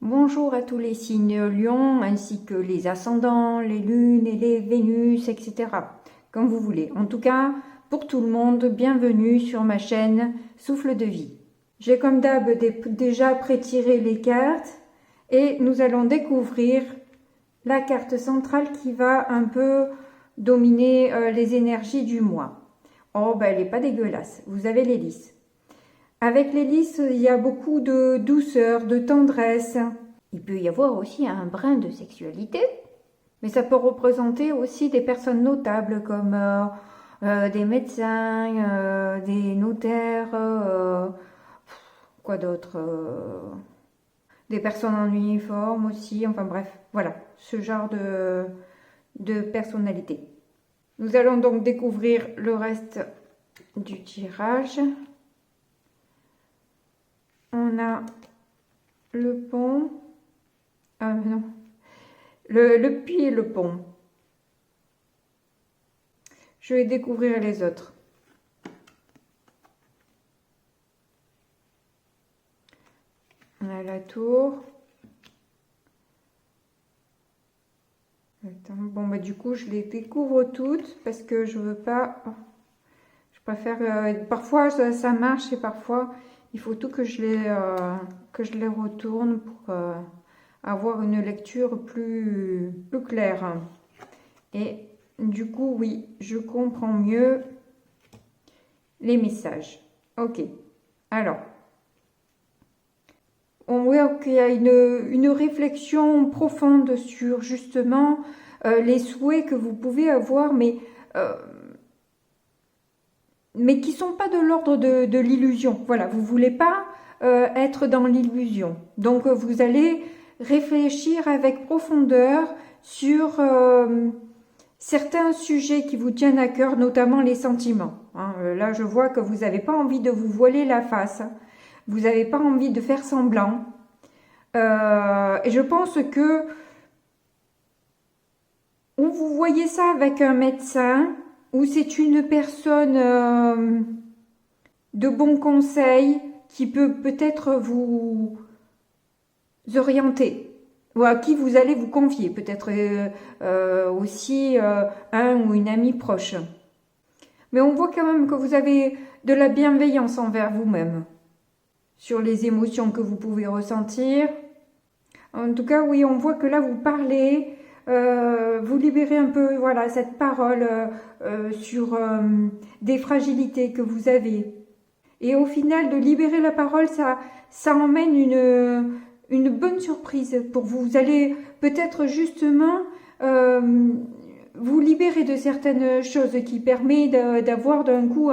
Bonjour à tous les signes Lion, ainsi que les ascendants, les lunes et les Vénus, etc. Comme vous voulez. En tout cas, pour tout le monde, bienvenue sur ma chaîne Souffle de vie. J'ai comme d'hab déjà pré-tiré les cartes et nous allons découvrir la carte centrale qui va un peu dominer les énergies du mois. Oh, ben elle n'est pas dégueulasse. Vous avez l'hélice. Avec l'hélice, il y a beaucoup de douceur, de tendresse. Il peut y avoir aussi un brin de sexualité, mais ça peut représenter aussi des personnes notables comme des médecins, des notaires, quoi d'autre, des personnes en uniforme aussi, enfin bref, voilà, ce genre de personnalité. Nous allons donc découvrir le reste du tirage. On a le pont. Ah non. Le puits et le pont. Je vais découvrir les autres. On a la tour. Attends, bon, bah du coup, je les découvre toutes parce que je veux pas... Je préfère... parfois, ça marche et parfois, il faut tout que je les retourne pour avoir une lecture plus claire. Et du coup, oui, je comprends mieux les messages. Ok. Alors, on voit qu'il y a une réflexion profonde sur justement les souhaits que vous pouvez avoir, mais qui ne sont pas de l'ordre de l'illusion. Voilà, vous ne voulez pas être dans l'illusion. Donc, vous allez réfléchir avec profondeur sur certains sujets qui vous tiennent à cœur, notamment les sentiments. Hein. Là, je vois que vous n'avez pas envie de vous voiler la face. Vous n'avez pas envie de faire semblant. Et je pense que ou vous voyez ça avec un médecin, ou c'est une personne de bon conseil qui peut peut-être vous orienter, ou à qui vous allez vous confier, peut-être aussi un ou une amie proche. Mais on voit quand même que vous avez de la bienveillance envers vous-même, sur les émotions que vous pouvez ressentir. En tout cas, oui, on voit que là, vous parlez, vous libérez un peu, voilà, cette parole sur des fragilités que vous avez. Et au final, de libérer la parole, ça emmène une bonne surprise pour vous. Vous allez peut-être justement vous libérer de certaines choses qui permettent d'avoir d'un coup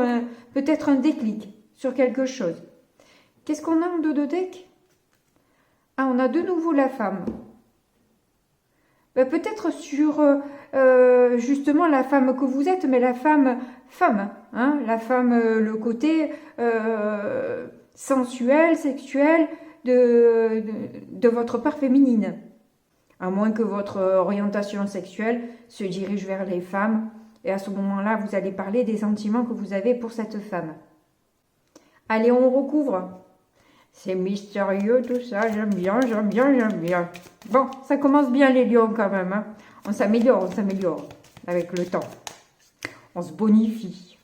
peut-être un déclic sur quelque chose. Qu'est-ce qu'on a en dos de deck? Ah, on a de nouveau la femme. Ben, peut-être sur justement la femme que vous êtes, mais la femme, hein, la femme, le côté sensuel, sexuel de votre part féminine. À moins que votre orientation sexuelle se dirige vers les femmes. Et à ce moment-là, vous allez parler des sentiments que vous avez pour cette femme. Allez, on recouvre. C'est mystérieux tout ça, j'aime bien, j'aime bien, j'aime bien. Bon, ça commence bien les lions quand même. Hein. On s'améliore avec le temps. On se bonifie.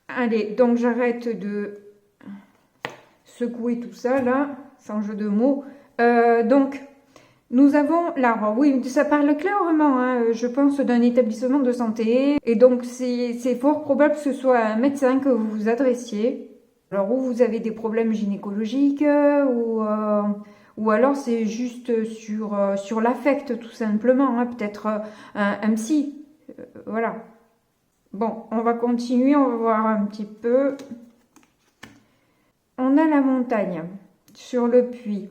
Allez, donc j'arrête de secouer tout ça là, sans jeu de mots. Donc, nous avons l'arbre. Oui, ça parle clairement, hein, je pense, d'un établissement de santé. Et donc, c'est fort probable que ce soit un médecin que vous vous adressiez. Alors, ou vous avez des problèmes gynécologiques, ou alors c'est juste sur l'affect, tout simplement. Hein, peut-être un psy. Voilà. Bon, on va continuer, on va voir un petit peu. On a la montagne sur le puits.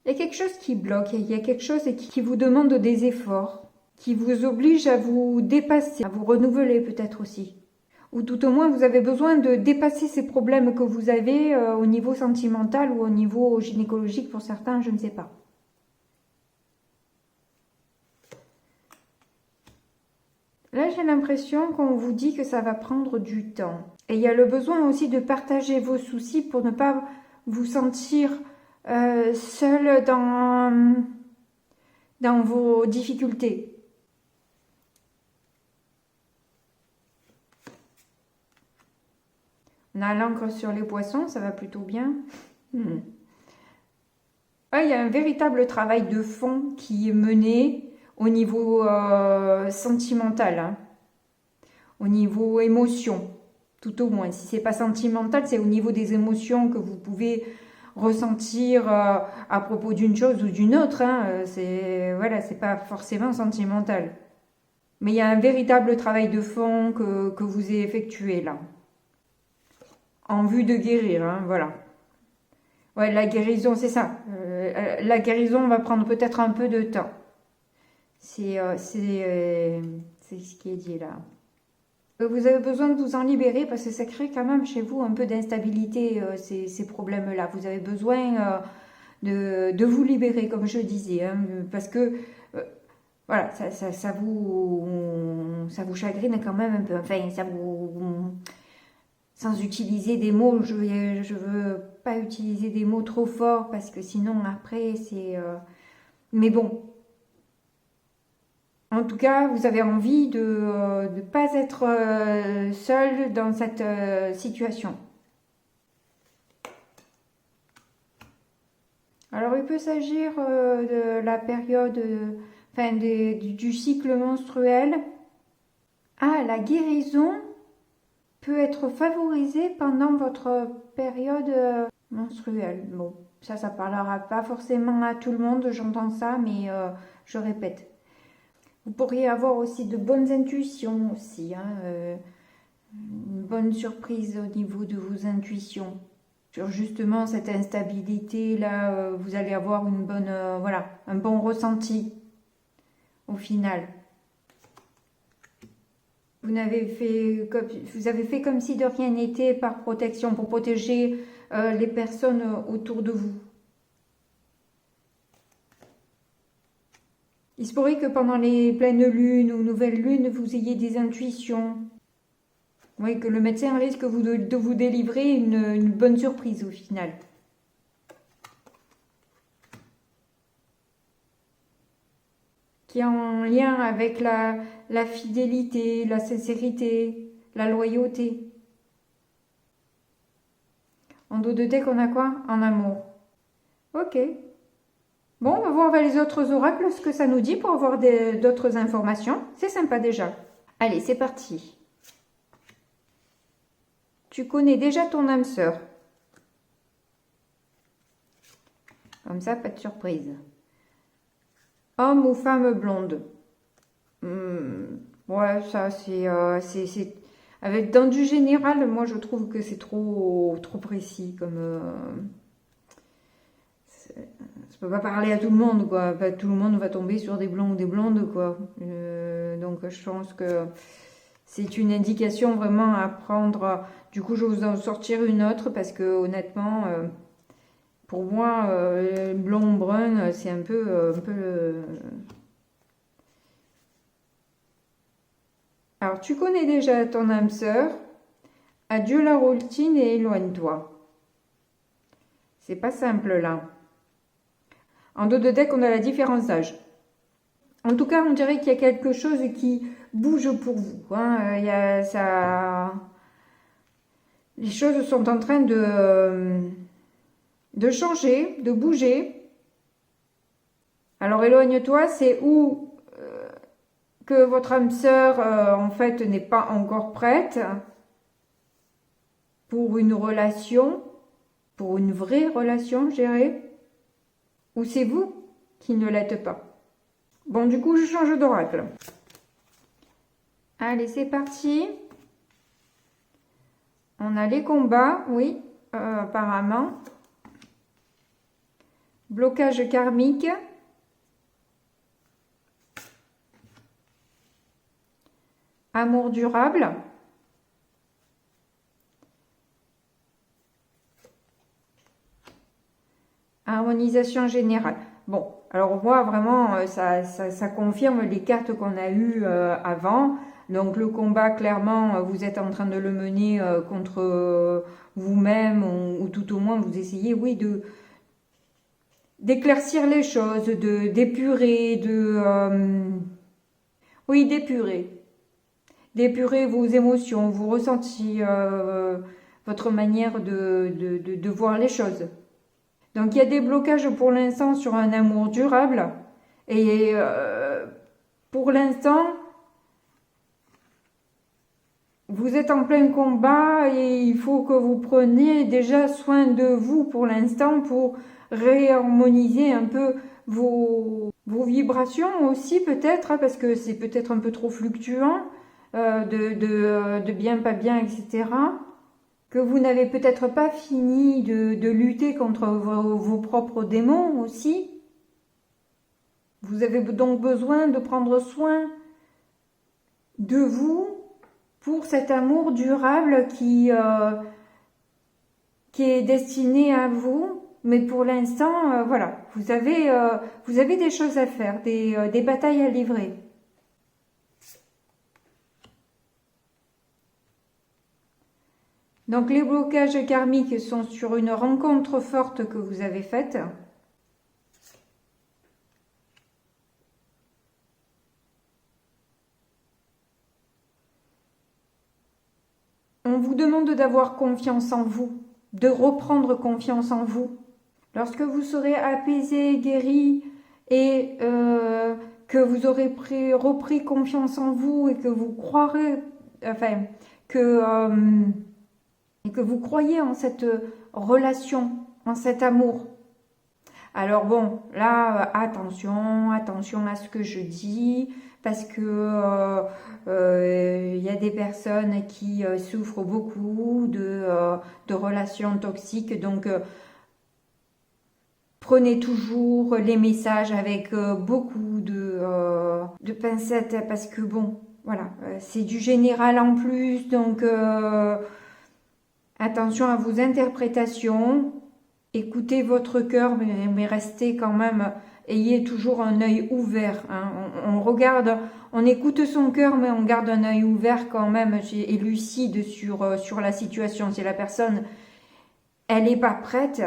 Il y a quelque chose qui bloque, il y a quelque chose qui vous demande des efforts, qui vous oblige à vous dépasser, à vous renouveler peut-être aussi. Ou tout au moins, vous avez besoin de dépasser ces problèmes que vous avez au niveau sentimental ou au niveau gynécologique pour certains, je ne sais pas. Là, j'ai l'impression qu'on vous dit que ça va prendre du temps. Et il y a le besoin aussi de partager vos soucis pour ne pas vous sentir seul dans vos difficultés. On a l'encre sur les poissons, ça va plutôt bien. Il y a un véritable travail de fond qui est mené au niveau sentimental, hein, au niveau émotion, tout au moins. Si c'est pas sentimental, c'est au niveau des émotions que vous pouvez ressentir à propos d'une chose ou d'une autre. Hein. C'est pas forcément sentimental. Mais il y a un véritable travail de fond que vous avez effectué là, en vue de guérir. Hein, voilà. Ouais, la guérison, c'est ça. La guérison va prendre peut-être un peu de temps. C'est ce qui est dit là. Vous avez besoin de vous en libérer parce que ça crée quand même chez vous un peu d'instabilité, ces problèmes-là. Vous avez besoin de vous libérer, comme je disais, hein, parce que voilà, ça vous chagrine quand même un peu. Enfin, ça vous... Sans utiliser des mots, je veux pas utiliser des mots trop forts parce que sinon après c'est... Mais bon, en tout cas, vous avez envie de ne pas être seul dans cette situation. Alors, il peut s'agir de la période, du cycle menstruel. Ah, la guérison peut être favorisée pendant votre période menstruelle. Bon, ça parlera pas forcément à tout le monde, j'entends ça, mais je répète. Vous pourriez avoir aussi de bonnes intuitions aussi, hein, une bonne surprise au niveau de vos intuitions. Sur justement cette instabilité là, vous allez avoir une bonne, un bon ressenti au final. Vous avez fait comme si de rien n'était par protection, pour protéger les personnes autour de vous. Il se pourrait que pendant les pleines lunes ou nouvelles lunes, vous ayez des intuitions. Oui, que le médecin risque de vous délivrer une bonne surprise au final. Qui est en lien avec la fidélité, la sincérité, la loyauté. En dos de deck, on a quoi? En amour. Ok. Bon, on va voir avec les autres oracles ce que ça nous dit pour avoir d'autres informations. C'est sympa déjà. Allez, c'est parti. Tu connais déjà ton âme sœur. Comme ça, pas de surprise. Homme ou femme blonde. Ouais, ça c'est... dans du général, moi je trouve que c'est trop précis comme... Je peux pas parler à tout le monde, quoi. Pas tout le monde va tomber sur des blonds ou des blondes, quoi. Donc je pense que c'est une indication vraiment à prendre. Du coup, je vais vous en sortir une autre parce que honnêtement, pour moi, blond brun, c'est un peu. Alors, tu connais déjà ton âme sœur. Adieu la routine et éloigne-toi. C'est pas simple là. En dos de deck, on a la différence d'âge. En tout cas, on dirait qu'il y a quelque chose qui bouge pour vous. Hein. Les choses sont en train de changer, de bouger. Alors, éloigne-toi, c'est où que votre âme sœur, en fait, n'est pas encore prête pour une relation, pour une vraie relation, je dirais. Ou c'est vous qui ne l'êtes pas. Bon, du coup, je change d'oracle. Allez, c'est parti. On a les combats, oui, apparemment. Blocage karmique. Amour durable. Harmonisation générale. Bon, alors moi vraiment, ça confirme les cartes qu'on a eues avant. Donc le combat, clairement, vous êtes en train de le mener contre vous-même, ou tout au moins vous essayez, oui, d'éclaircir les choses, d'épurer, oui, d'épurer vos émotions, vos ressentis, votre manière de voir les choses. Donc il y a des blocages pour l'instant sur un amour durable, et pour l'instant, vous êtes en plein combat et il faut que vous preniez déjà soin de vous pour l'instant pour réharmoniser un peu vos vibrations aussi peut-être, parce que c'est peut-être un peu trop fluctuant, de bien, pas bien, etc. Que vous n'avez peut-être pas fini de lutter contre vos propres démons aussi. Vous avez donc besoin de prendre soin de vous pour cet amour durable qui est destiné à vous. Mais pour l'instant, voilà, vous avez des choses à faire, des batailles à livrer. Donc les blocages karmiques sont sur une rencontre forte que vous avez faite. On vous demande d'avoir confiance en vous, de reprendre confiance en vous. Lorsque vous serez apaisé, guéri et que vous aurez repris confiance en vous et que vous croirez, enfin, et que vous croyez en cette relation, en cet amour. Alors bon, là, attention à ce que je dis, parce que y a des personnes qui souffrent beaucoup de relations toxiques, donc prenez toujours les messages avec beaucoup de pincettes, parce que bon, voilà, c'est du général en plus, donc attention à vos interprétations. Écoutez votre cœur, mais restez quand même, ayez toujours un œil ouvert. Hein. On regarde, on écoute son cœur, mais on garde un œil ouvert quand même et lucide sur la situation. Si la personne, elle n'est pas prête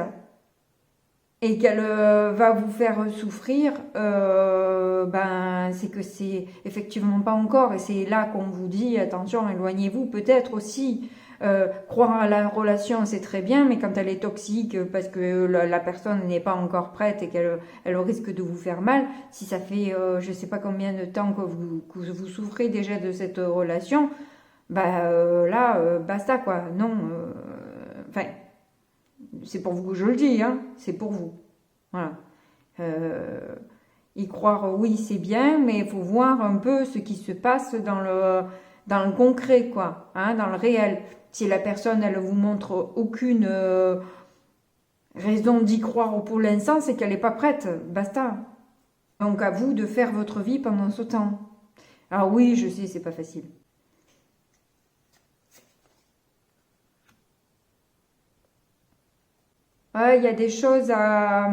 et qu'elle va vous faire souffrir, ben c'est que c'est effectivement pas encore. Et c'est là qu'on vous dit, attention, éloignez-vous peut-être aussi. Croire à la relation, c'est très bien, mais quand elle est toxique, parce que la personne n'est pas encore prête et qu'elle risque de vous faire mal, si ça fait je ne sais pas combien de temps que vous souffrez déjà de cette relation, bah là, basta quoi. Non, enfin, c'est pour vous que je le dis, hein, c'est pour vous. Voilà. Y croire, oui, c'est bien, mais il faut voir un peu ce qui se passe dans le concret, quoi, hein, dans le réel. Si la personne, elle vous montre aucune raison d'y croire pour l'instant, c'est qu'elle n'est pas prête. Basta. Donc à vous de faire votre vie pendant ce temps. Alors oui, je sais, c'est pas facile. Ouais, il y a des choses à...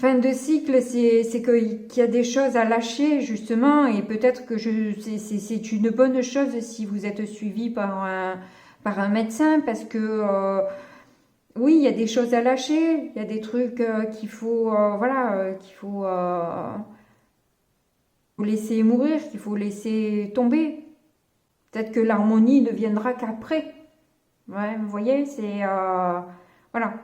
Fin de cycle, c'est qu'il y a des choses à lâcher, justement, et peut-être que c'est une bonne chose si vous êtes suivi par un médecin, parce que, oui, il y a des choses à lâcher, il y a des trucs qu'il faut, voilà, qu'il faut laisser mourir, qu'il faut laisser tomber. Peut-être que l'harmonie ne viendra qu'après. Ouais, vous voyez, c'est... voilà.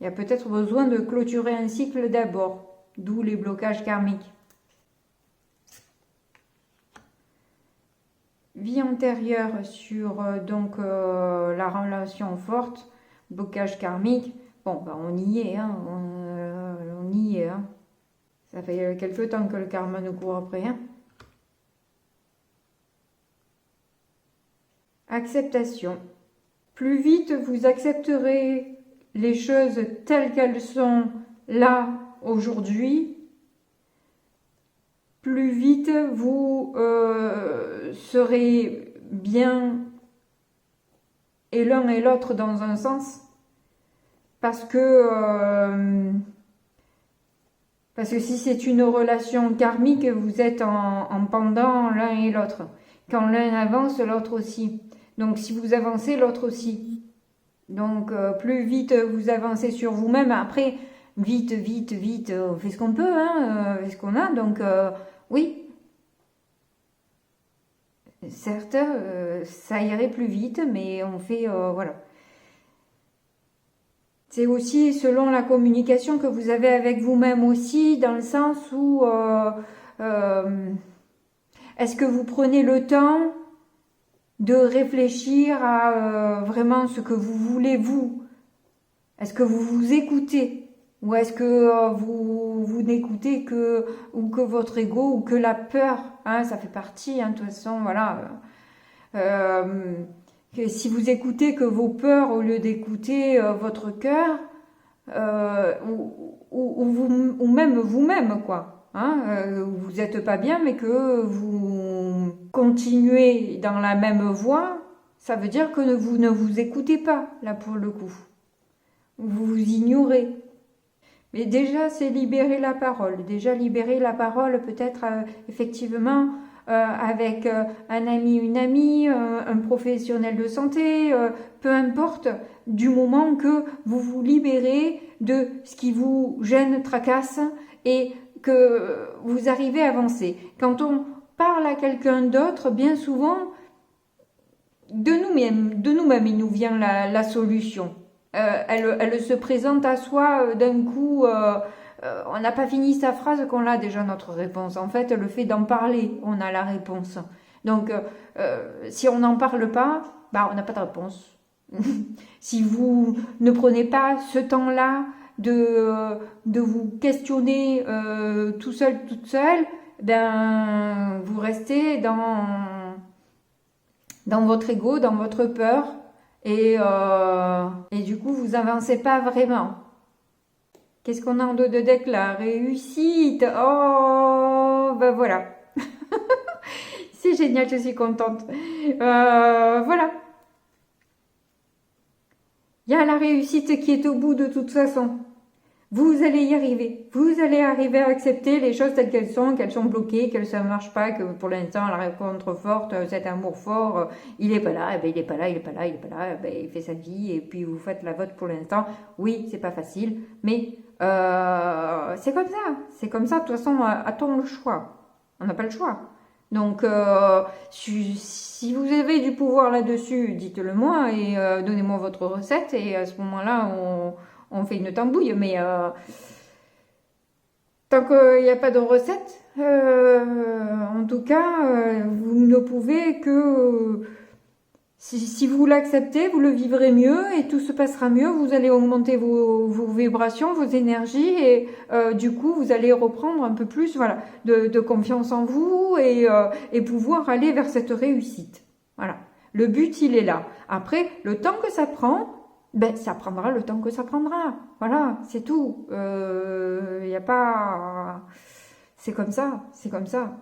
Il y a peut-être besoin de clôturer un cycle d'abord, d'où les blocages karmiques. Vie antérieure sur donc la relation forte, blocage karmique. Bon, ben, on y est, hein, on y est. Hein. Ça fait quelque temps que le karma nous court après. Hein. Acceptation. Plus vite vous accepterez les choses telles qu'elles sont là aujourd'hui, plus vite vous serez bien et l'un et l'autre dans un sens, parce que Parce que si c'est une relation karmique, vous êtes en pendant l'un et l'autre. Quand l'un avance, l'autre aussi. Donc si vous avancez, l'autre aussi. Donc plus vite vous avancez sur vous-même, après, vite, on fait ce qu'on peut, hein, on fait ce qu'on a. Donc oui, certes, ça irait plus vite, mais on fait, voilà. C'est aussi selon la communication que vous avez avec vous-même aussi, dans le sens où est-ce que vous prenez le temps de réfléchir à vraiment ce que vous voulez vous? Est-ce que vous vous écoutez? Ou est-ce que vous n'écoutez que votre ego ou que la peur, hein, ça fait partie, hein, de toute façon, voilà. Que si vous écoutez que vos peurs au lieu d'écouter votre cœur, ou même vous-même, quoi. Hein, vous n'êtes pas bien, mais que vous continuez dans la même voie, ça veut dire que vous ne vous écoutez pas, là, pour le coup. Vous vous ignorez. Mais déjà, c'est libérer la parole. Déjà, libérer la parole, peut-être, effectivement, avec un ami, une amie, un professionnel de santé, peu importe, du moment que vous vous libérez de ce qui vous gêne, tracasse, et que vous arrivez à avancer. Quand on parle à quelqu'un d'autre, bien souvent, de nous-mêmes, il nous vient la solution. Elle se présente à soi d'un coup, on n'a pas fini sa phrase qu'on a déjà notre réponse. En fait, le fait d'en parler, on a la réponse. Donc, si on n'en parle pas, bah, on n'a pas de réponse. Si vous ne prenez pas ce temps-là de vous questionner tout seul, toute seule, ben, vous restez dans votre ego, dans votre peur, et du coup, vous avancez pas vraiment. Qu'est-ce qu'on a en dos de deck là? Réussite! Oh, ben voilà. C'est génial, je suis contente. Voilà. Il y a la réussite qui est au bout de toute façon. Vous allez y arriver. Vous allez arriver à accepter les choses telles qu'elles sont bloquées, qu'elles ne marchent pas, que pour l'instant la rencontre forte, cet amour fort, il est pas là, et ben il est pas là, il est pas là, il est pas là, ben il fait sa vie et puis vous faites la vôtre pour l'instant. Oui, c'est pas facile, mais c'est comme ça. C'est comme ça. De toute façon, a-t-on le choix? On n'a pas le choix. Donc, si vous avez du pouvoir là-dessus, dites-le moi et donnez-moi votre recette et à ce moment-là, on fait une tambouille, mais tant qu'il n'y a pas de recette, en tout cas, vous ne pouvez que... si vous l'acceptez, vous le vivrez mieux et tout se passera mieux. Vous allez augmenter vos vibrations, vos énergies et du coup, vous allez reprendre un peu plus voilà, de confiance en vous et pouvoir aller vers cette réussite. Voilà. Le but, il est là. Après, le temps que ça prend, ben, ça prendra le temps que ça prendra. Voilà, c'est tout. Y a pas... C'est comme ça, c'est comme ça.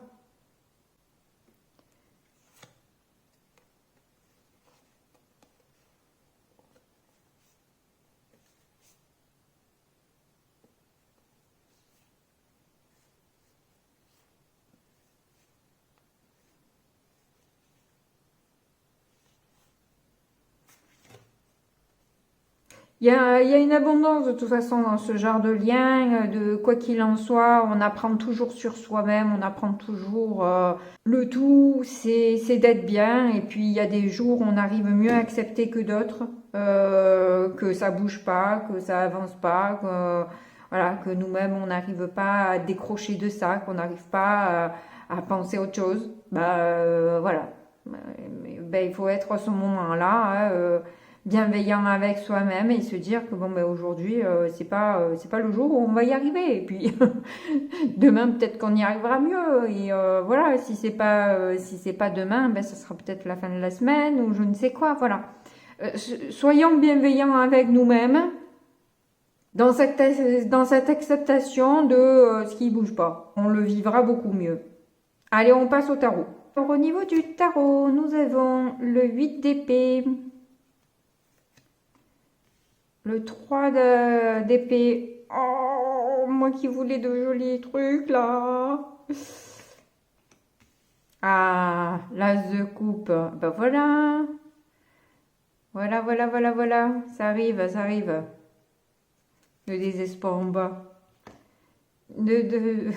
Il y a une abondance de toute façon dans ce genre de lien, de quoi qu'il en soit, on apprend toujours sur soi-même, on apprend toujours. Le tout, c'est d'être bien, et puis il y a des jours où on arrive mieux à accepter que d'autres, que ça bouge pas, que ça avance pas, voilà, que nous-mêmes on n'arrive pas à décrocher de ça, qu'on n'arrive pas à penser autre chose. Bah voilà, ben, il faut être à ce moment-là. Hein, bienveillant avec soi-même et se dire que bon ben aujourd'hui c'est pas le jour où on va y arriver et puis demain peut-être qu'on y arrivera mieux et voilà si c'est pas demain ben ça sera peut-être la fin de la semaine ou je ne sais quoi voilà. Soyons bienveillants avec nous-mêmes dans cette acceptation de ce qui bouge pas, on le vivra beaucoup mieux. Allez, on passe au tarot. Alors, au niveau du tarot, nous avons le 8 d'épée, le 3 d'épée. Oh, moi qui voulais de jolis trucs, là. Ah, l'as de coupe. Ben voilà. Voilà, voilà, voilà, voilà. Ça arrive, ça arrive. Le désespoir en bas. De...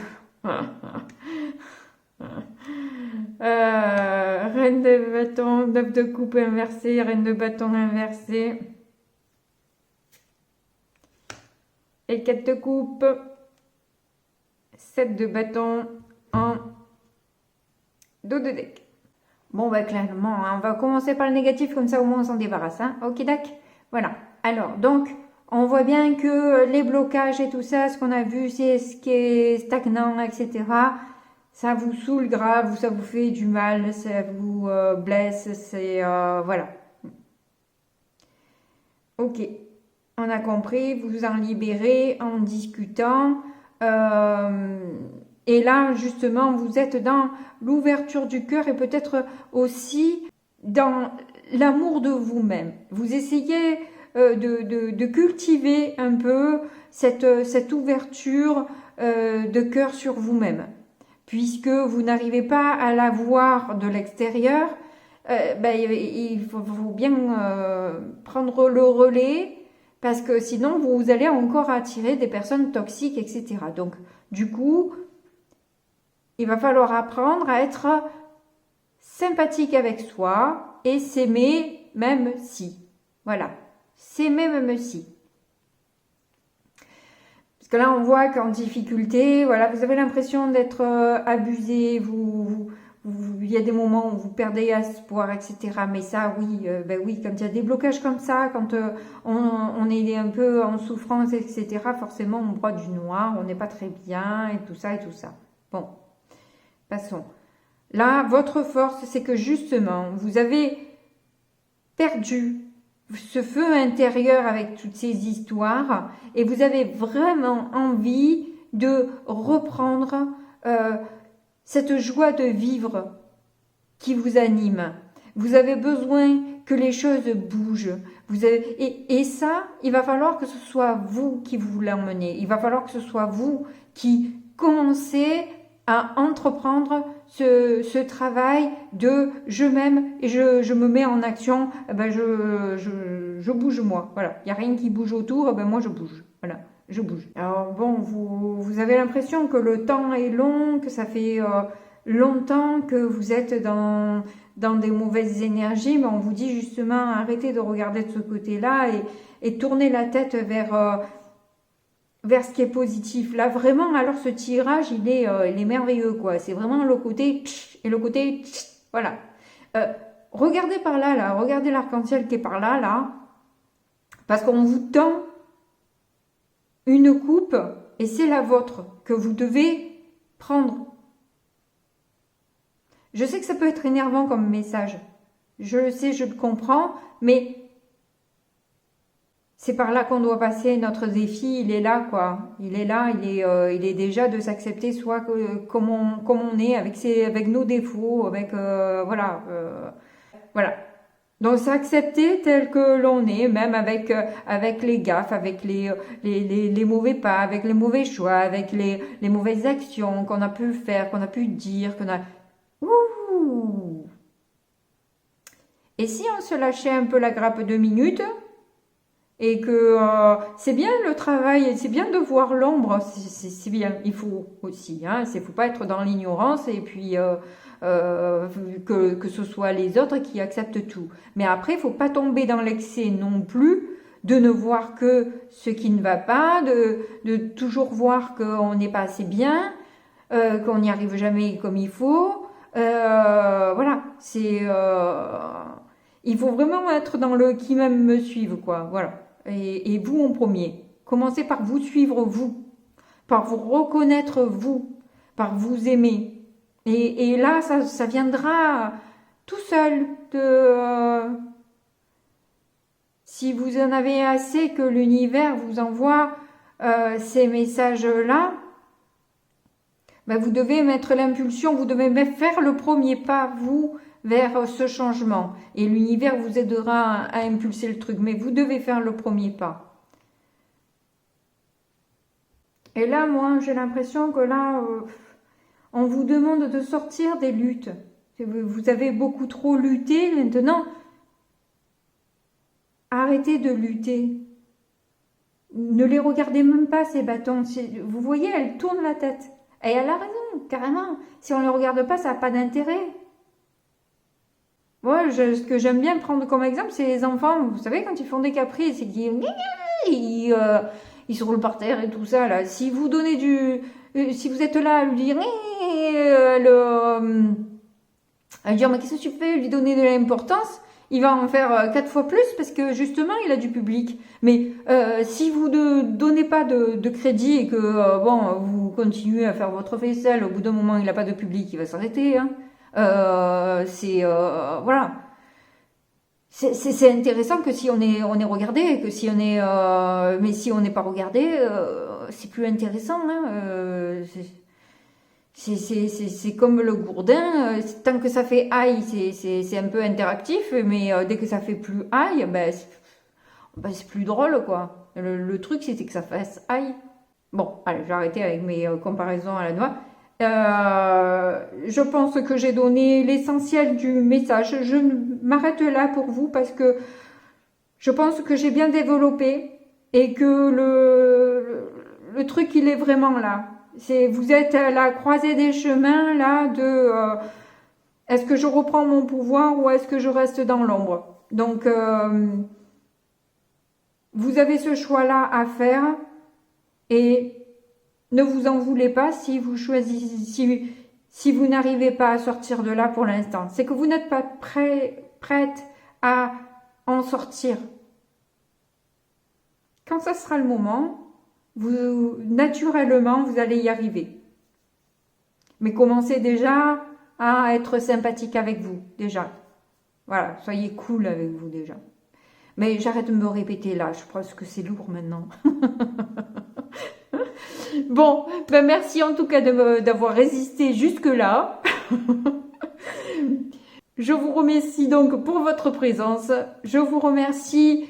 reine de bâton, 9 de coupe inversée, reine de bâton inversée. Et 4 de coupe. 7 de bâton en dos de deck. Bon, bah clairement, hein, on va commencer par le négatif, comme ça au moins on s'en débarrasse. Hein. Ok, d'accord. Voilà. Alors, donc, on voit bien que les blocages et tout ça, ce qu'on a vu, c'est ce qui est stagnant, etc. Ça vous saoule grave, ça vous fait du mal, ça vous blesse, c'est... voilà. Ok. On a compris, vous en libérez en discutant. Et là, justement, vous êtes dans l'ouverture du cœur et peut-être aussi dans l'amour de vous-même. Vous essayez de cultiver un peu cette ouverture de cœur sur vous-même. Puisque vous n'arrivez pas à la voir de l'extérieur, il faut bien prendre le relais, parce que sinon vous allez encore attirer des personnes toxiques, etc. Donc, du coup, il va falloir apprendre à être sympathique avec soi et s'aimer même si. Voilà, s'aimer même si. Parce que là, on voit qu'en difficulté, voilà, vous avez l'impression d'être abusé, il y a des moments où vous perdez espoir, etc. Mais ça, oui, oui, quand il y a des blocages comme ça, quand on est un peu en souffrance, etc., forcément, on broie du noir, on n'est pas très bien, et tout ça, et tout ça. Bon. Passons. Là, votre force, c'est que justement, vous avez perdu ce feu intérieur avec toutes ces histoires et vous avez vraiment envie de reprendre cette joie de vivre qui vous anime. Vous avez besoin que les choses bougent. Et ça, il va falloir que ce soit vous qui vous l'emmenez. Il va falloir que ce soit vous qui commencez à entreprendre ce travail de je m'aime et je me mets en action, je bouge moi. Voilà, il n'y a rien qui bouge autour, moi je bouge. Voilà, je bouge. Alors bon, vous avez l'impression que le temps est long, que ça fait longtemps que vous êtes dans des mauvaises énergies, mais on vous dit justement arrêtez de regarder de ce côté-là et tournez la tête vers ce qui est positif. Là, vraiment, alors ce tirage, il est merveilleux, quoi. C'est vraiment le côté et le côté voilà. Regardez par là, là. Regardez l'arc-en-ciel qui est par là, là. Parce qu'on vous tend une coupe et c'est la vôtre que vous devez prendre. Je sais que ça peut être énervant comme message. Je le sais, je le comprends, mais c'est par là qu'on doit passer. Notre défi, il est là, quoi. Il est là, il est déjà de s'accepter soit comme on est, avec nos défauts, avec voilà. Donc s'accepter tel que l'on est, même avec les gaffes, avec les mauvais pas, avec les mauvais choix, avec les mauvaises actions qu'on a pu faire, qu'on a pu dire, qu'on a. Ouh. Et si on se lâchait un peu la grappe 2 minutes? Et que c'est bien le travail, c'est bien de voir l'ombre, c'est bien, il faut aussi, hein, il ne faut pas être dans l'ignorance et puis que ce soit les autres qui acceptent tout. Mais après, il ne faut pas tomber dans l'excès non plus, de ne voir que ce qui ne va pas, de toujours voir qu'on n'est pas assez bien, qu'on n'y arrive jamais comme il faut. Voilà, il faut vraiment être dans le qui même me suivent, quoi, voilà. Et vous en premier. Commencez par vous suivre vous, par vous reconnaître vous, par vous aimer. Et là, ça viendra tout seul. Si vous en avez assez que l'univers vous envoie ces messages-là, vous devez mettre l'impulsion, vous devez même faire le premier pas, vous, vers ce changement. Et l'univers vous aidera à impulser le truc, mais vous devez faire le premier pas. Et là, moi, j'ai l'impression que là, on vous demande de sortir des luttes. Vous avez beaucoup trop lutté maintenant. Arrêtez de lutter. Ne les regardez même pas, ces bâtons. Vous voyez, elle tourne la tête. Et elle a raison, carrément. Si on ne les regarde pas, ça n'a pas d'intérêt. Moi, ce que j'aime bien prendre comme exemple, c'est les enfants. Vous savez, quand ils font des caprices, c'est qu'ils ils se roulent par terre et tout ça. Là. Si vous donnez si vous êtes là à lui dire... à lui dire, mais qu'est-ce que tu fais? Lui donner de l'importance, il va en faire 4 fois plus parce que justement, il a du public. Mais si vous ne donnez pas de crédit et que bon, vous continuez à faire votre vaisselle, au bout d'un moment, il n'a pas de public, il va s'arrêter. Hein. Voilà. C'est intéressant que si on est regardé, que si on est, mais si on n'est pas regardé, c'est plus intéressant. Hein, c'est comme le gourdin, tant que ça fait aïe, c'est un peu interactif, mais dès que ça fait plus aïe, ben, c'est plus drôle, quoi. Le truc, c'était que ça fasse aïe. Bon, allez, j'ai arrêté avec mes comparaisons à la noix. Je pense que j'ai donné l'essentiel du message. Je m'arrête là pour vous parce que je pense que j'ai bien développé et que le truc, il est vraiment là. Vous êtes à la croisée des chemins, là, est-ce que je reprends mon pouvoir ou est-ce que je reste dans l'ombre? Donc, vous avez ce choix-là à faire et ne vous en voulez pas si vous choisissez, si vous n'arrivez pas à sortir de là pour l'instant. C'est que vous n'êtes pas prête à en sortir. Quand ça sera le moment, naturellement, vous allez y arriver. Mais commencez déjà à être sympathique avec vous, déjà. Voilà, soyez cool avec vous déjà. Mais j'arrête de me répéter là, je pense que c'est lourd maintenant. Bon, ben merci en tout cas d'avoir résisté jusque-là. Je vous remercie donc pour votre présence. Je vous remercie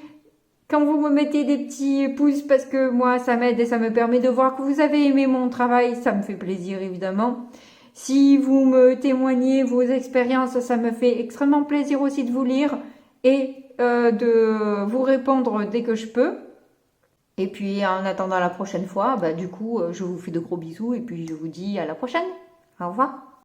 quand vous me mettez des petits pouces parce que moi ça m'aide et ça me permet de voir que vous avez aimé mon travail. Ça me fait plaisir évidemment. Si vous me témoignez vos expériences, ça me fait extrêmement plaisir aussi de vous lire et de vous répondre dès que je peux. Et puis en attendant la prochaine fois, bah, du coup, je vous fais de gros bisous et puis je vous dis à la prochaine. Au revoir.